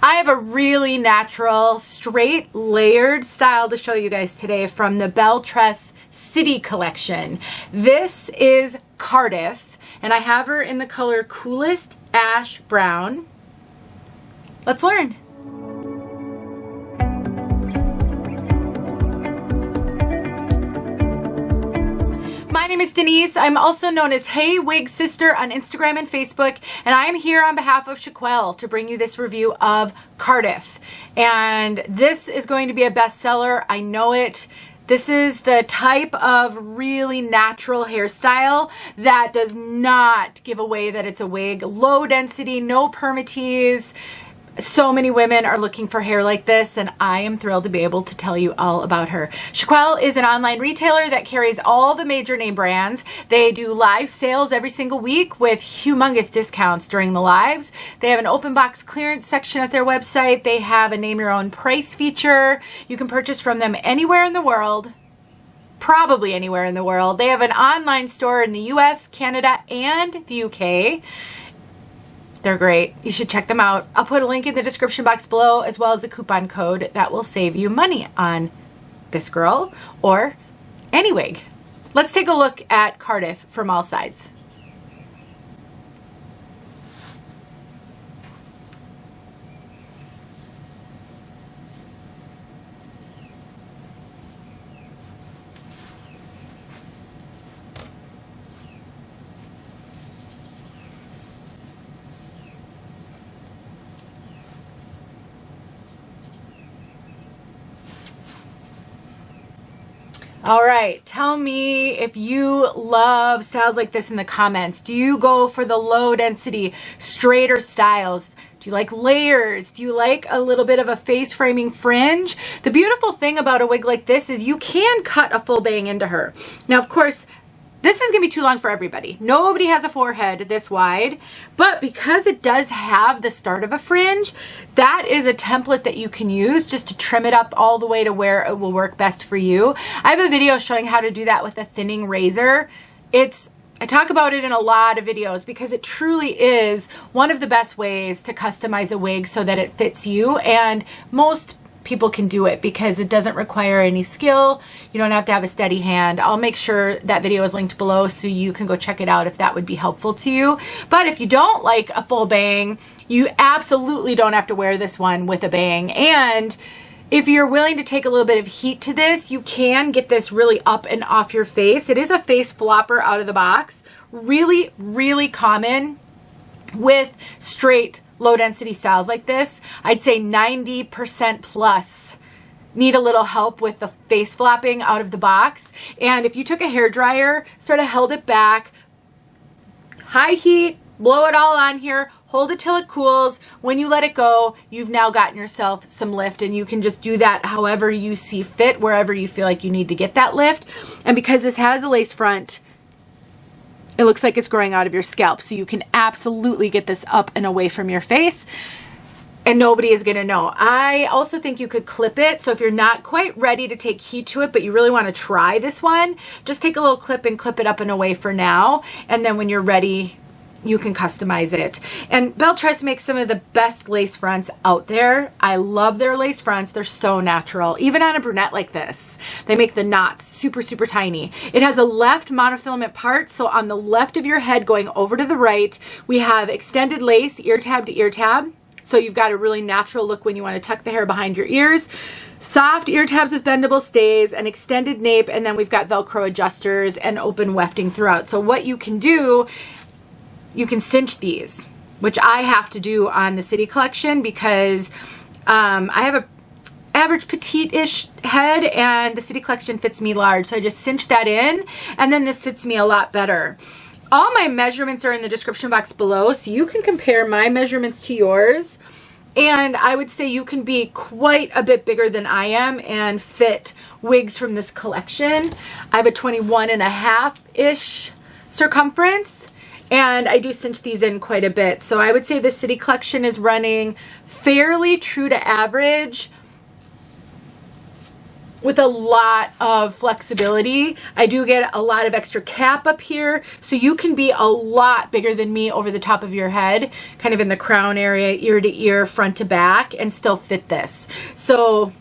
I have a really natural, straight, layered style to show you guys today from the Belle Tress City collection. This is Cardiff, and I have her in the color Coolest Ash Brown. Let's learn. My name is Denise. I'm also known as Hey Wig Sister on Instagram and Facebook, and I am here on behalf of 𝗎qui𝗂𝗇PiI to bring you this review of Cardiff. And this is going to be a bestseller. I know it. This is the type of really natural hairstyle that does not give away that it's a wig. Low density, no permatease. So many women are looking for hair like this, and I am thrilled to be able to tell you all about her. 𝗎quiRyu is an online retailer that carries all the major name brands. They do live sales every single week with humongous discounts during the lives. They have an open box clearance section at their website. They have a name your own price feature. You can purchase from them anywhere in the world. Probably anywhere in the world. They have an online store in the US, Canada, and the UK. They're great. You should check them out. I'll put a link in the description box below, as well as a coupon code that will save you money on this girl or any wig. Let's take a look at Cardiff from all sides. All right, tell me if you love styles like this in the comments. Do you go for the low density, straighter styles? Do you like layers? Do you like a little bit of a face framing fringe? The beautiful thing about a wig like this is you can cut a full bang into her. Now, of course, this is gonna be too long for everybody. Nobody has a forehead this wide, but because it does have the start of a fringe, that is a template that you can use just to trim it up all the way to where it will work best for you. I have a video showing how to do that with a thinning razor. I talk about it in a lot of videos because it truly is one of the best ways to customize a wig so that it fits you, and most people can do it because it doesn't require any skill. You don't have to have a steady hand. I'll make sure that video is linked below so you can go check it out if that would be helpful to you. But if you don't like a full bang, you absolutely don't have to wear this one with a bang. And if you're willing to take a little bit of heat to this, you can get this really up and off your face. It is a face flopper out of the box. Really, really common with straight low density styles like this. I'd say 90% plus need a little help with the face flopping out of the box. And if you took a hair dryer, sort of held it back, high heat, blow it all on here, hold it till it cools. When you let it go, you've now gotten yourself some lift, and you can just do that however you see fit, wherever you feel like you need to get that lift. And because this has a lace front, it looks like it's growing out of your scalp, so you can absolutely get this up and away from your face, and nobody is going to know. I also think you could clip it, so if you're not quite ready to take heat to it, but you really want to try this one, just take a little clip and clip it up and away for now, and then when you're ready, you can customize it. And Belle Tress makes some of the best lace fronts out there. I love their lace fronts. They're so natural. Even on a brunette like this, they make the knots super, super tiny. It has a left monofilament part, so on the left of your head going over to the right, we have extended lace, ear tab to ear tab. So you've got a really natural look when you want to tuck the hair behind your ears. Soft ear tabs with bendable stays, an extended nape, and then we've got Velcro adjusters and open wefting throughout. So what you can do, you can cinch these, which I have to do on the City collection because I have a average petite-ish head and the City collection fits me large. So I just cinch that in, and then this fits me a lot better. All my measurements are in the description box below, so you can compare my measurements to yours. And I would say you can be quite a bit bigger than I am and fit wigs from this collection. I have a 21.5-ish circumference. And I do cinch these in quite a bit. So I would say the City collection is running fairly true to average with a lot of flexibility. I do get a lot of extra cap up here, so you can be a lot bigger than me over the top of your head, kind of in the crown area, ear to ear, front to back, and still fit this. So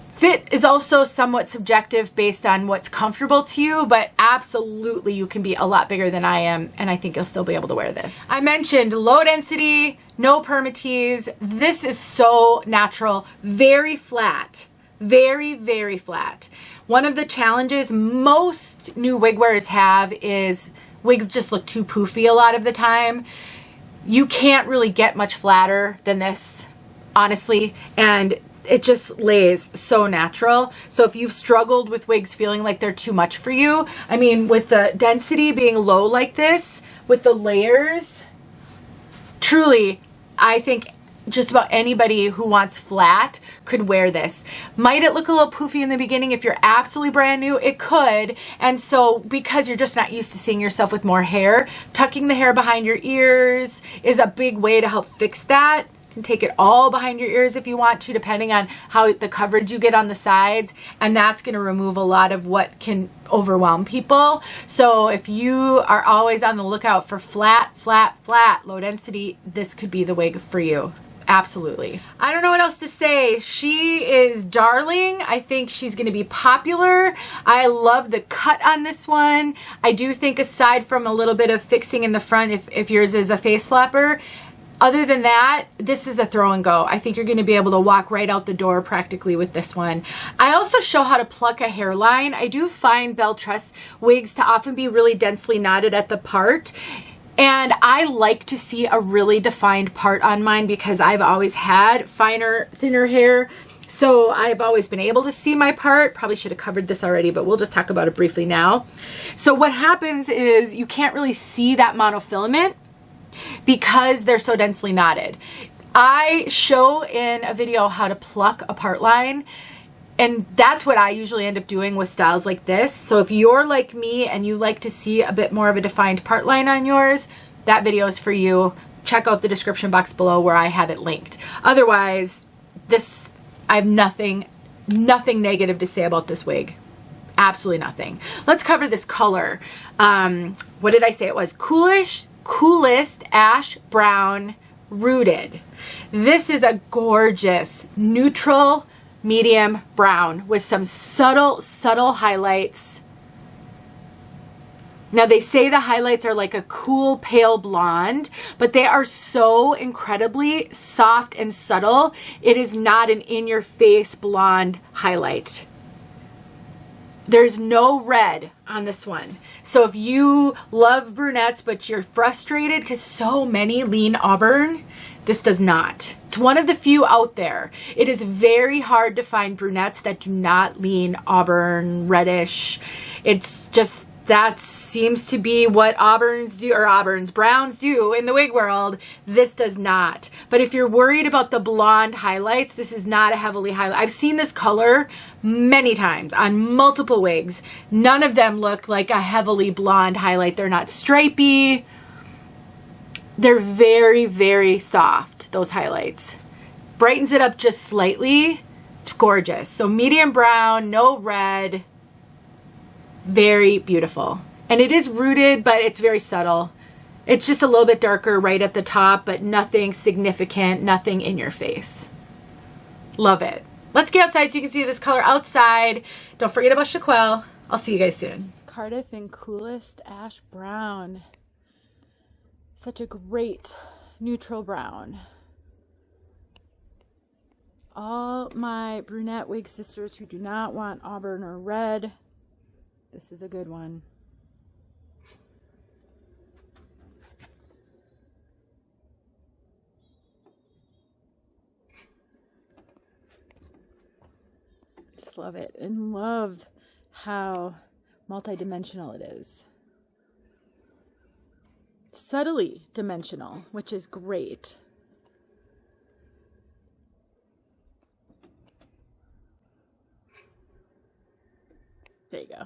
fit is also somewhat subjective based on what's comfortable to you, but absolutely you can be a lot bigger than I am, and I think you'll still be able to wear this. I mentioned low density, no permatease. This is so natural, very flat, very, very flat. One of the challenges most new wig wearers have is wigs just look too poofy a lot of the time. You can't really get much flatter than this, honestly, and it just lays so natural. So if you've struggled with wigs feeling like they're too much for you, I mean, with the density being low like this, with the layers, truly, I think just about anybody who wants flat could wear this. Might it look a little poofy in the beginning? If you're absolutely brand new, it could. And so because you're just not used to seeing yourself with more hair, tucking the hair behind your ears is a big way to help fix that. You can take it all behind your ears if you want to, depending on how the coverage you get on the sides, and that's going to remove a lot of what can overwhelm people. So if you are always on the lookout for flat, flat, flat, low density, this could be the wig for you. Absolutely. I don't know what else to say. She is darling. I think she's going to be popular. I love the cut on this one. I do think, aside from a little bit of fixing in the front, if yours is a face flapper, other than that, this is a throw and go. I think you're going to be able to walk right out the door practically with this one. I also show how to pluck a hairline. I do find Belle Tress wigs to often be really densely knotted at the part. And I like to see a really defined part on mine because I've always had finer, thinner hair. So I've always been able to see my part. Probably should have covered this already, but we'll just talk about it briefly now. So what happens is you can't really see that monofilament because they're so densely knotted. I show in a video how to pluck a part line, and that's what I usually end up doing with styles like this. So if you're like me and you like to see a bit more of a defined part line on yours, that video is for you. Check out the description box below where I have it linked. Otherwise, this, I have nothing negative to say about this wig. Absolutely nothing. Let's cover this color. What did I say it was? Coolest ash brown rooted. This is a gorgeous neutral medium brown with some subtle highlights. Now they say the highlights are like a cool pale blonde, but they are so incredibly soft and subtle. It is not an in-your-face blonde highlight. There's no red on this one. So if you love brunettes but you're frustrated because so many lean auburn, this does not. It's one of the few out there. It is very hard to find brunettes that do not lean auburn, reddish. It's just, that seems to be what browns do in the wig world. This does not. But if you're worried about the blonde highlights, this is not a heavily highlight. I've seen this color many times on multiple wigs. None of them look like a heavily blonde highlight. They're not stripy. They're very, very soft, those highlights. Brightens it up just slightly. It's gorgeous. So medium brown, no red. Very beautiful. And it is rooted, but it's very subtle. It's just a little bit darker right at the top, but nothing significant, nothing in your face. Love it. Let's get outside so you can see this color outside. Don't forget about ዄki𝗂. I'll see you guys soon. Cardiff in coolest ash brown. Such a great neutral brown. All my brunette wig sisters who do not want auburn or red, this is a good one. Just love it, and love how multi-dimensional it is. Subtly dimensional, which is great. There you go.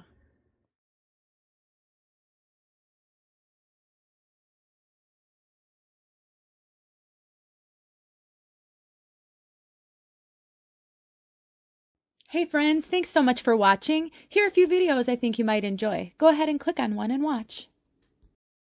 Hey friends, thanks so much for watching. Here are a few videos I think you might enjoy. Go ahead and click on one and watch.